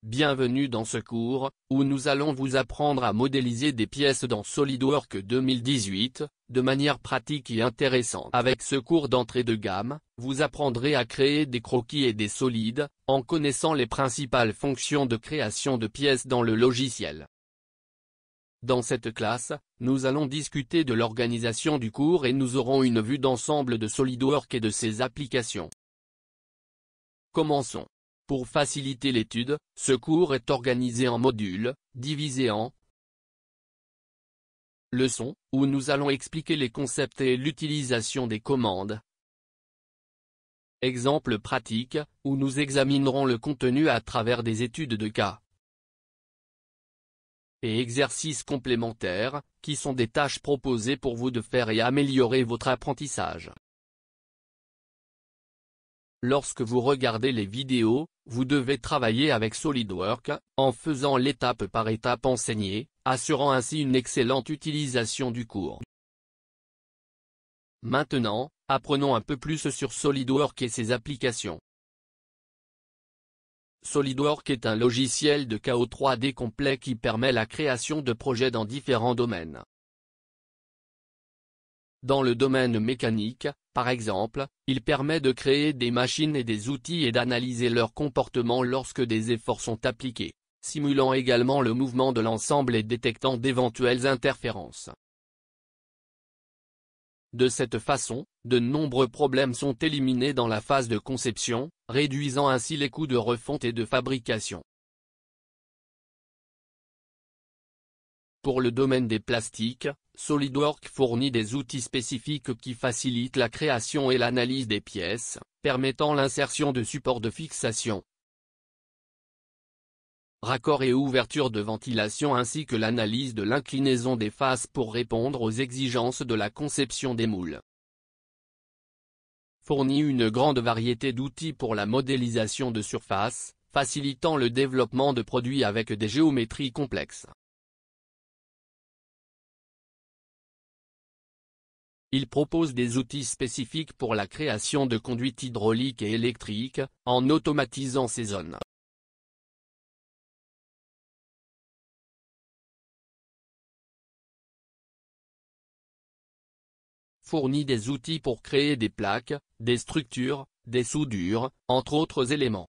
Bienvenue dans ce cours, où nous allons vous apprendre à modéliser des pièces dans SolidWorks 2018, de manière pratique et intéressante. Avec ce cours d'entrée de gamme, vous apprendrez à créer des croquis et des solides, en connaissant les principales fonctions de création de pièces dans le logiciel. Dans cette classe, nous allons discuter de l'organisation du cours et nous aurons une vue d'ensemble de SolidWorks et de ses applications. Commençons. Pour faciliter l'étude, ce cours est organisé en modules, divisés en leçons, où nous allons expliquer les concepts et l'utilisation des commandes. Exemples pratiques, où nous examinerons le contenu à travers des études de cas. Et exercices complémentaires, qui sont des tâches proposées pour vous de faire et améliorer votre apprentissage. Lorsque vous regardez les vidéos, vous devez travailler avec SolidWorks, en faisant l'étape par étape enseignée, assurant ainsi une excellente utilisation du cours. Maintenant, apprenons un peu plus sur SolidWorks et ses applications. SolidWorks est un logiciel de chaos 3D complet qui permet la création de projets dans différents domaines. Dans le domaine mécanique, par exemple, il permet de créer des machines et des outils et d'analyser leur comportement lorsque des efforts sont appliqués, simulant également le mouvement de l'ensemble et détectant d'éventuelles interférences. De cette façon, de nombreux problèmes sont éliminés dans la phase de conception, réduisant ainsi les coûts de refonte et de fabrication. Pour le domaine des plastiques, SolidWorks fournit des outils spécifiques qui facilitent la création et l'analyse des pièces, permettant l'insertion de supports de fixation, raccords et ouverture de ventilation ainsi que l'analyse de l'inclinaison des faces pour répondre aux exigences de la conception des moules. Fournit une grande variété d'outils pour la modélisation de surface, facilitant le développement de produits avec des géométries complexes. Il propose des outils spécifiques pour la création de conduites hydrauliques et électriques, en automatisant ces zones. Fournit des outils pour créer des plaques, des structures, des soudures, entre autres éléments.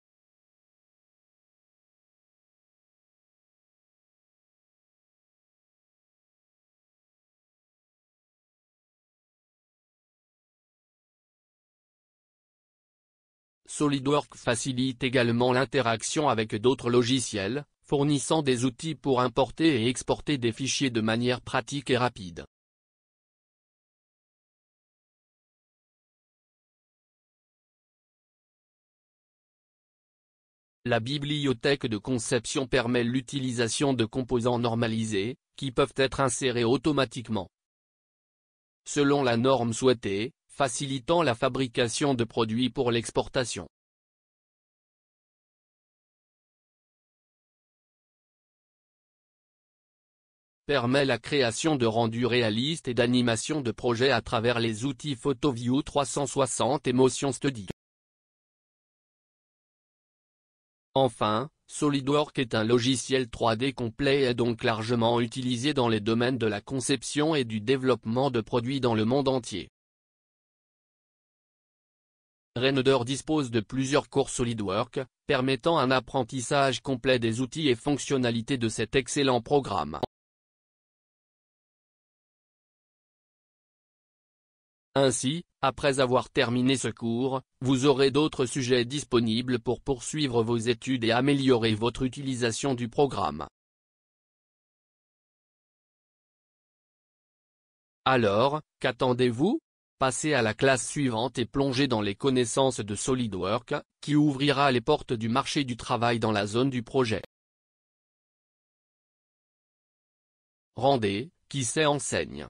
SolidWorks facilite également l'interaction avec d'autres logiciels, fournissant des outils pour importer et exporter des fichiers de manière pratique et rapide. La bibliothèque de conception permet l'utilisation de composants normalisés, qui peuvent être insérés automatiquement selon la norme souhaitée, facilitant la fabrication de produits pour l'exportation. Permet la création de rendus réalistes et d'animation de projets à travers les outils PhotoView 360 et Motion Study. Enfin, SolidWorks est un logiciel 3D complet et donc largement utilisé dans les domaines de la conception et du développement de produits dans le monde entier. Renauder dispose de plusieurs cours SolidWorks, permettant un apprentissage complet des outils et fonctionnalités de cet excellent programme. Ainsi, après avoir terminé ce cours, vous aurez d'autres sujets disponibles pour poursuivre vos études et améliorer votre utilisation du programme. Alors, qu'attendez-vous? Passez à la classe suivante et plongez dans les connaissances de SolidWorks, qui ouvrira les portes du marché du travail dans la zone du projet. Rendez, qui sait enseigne.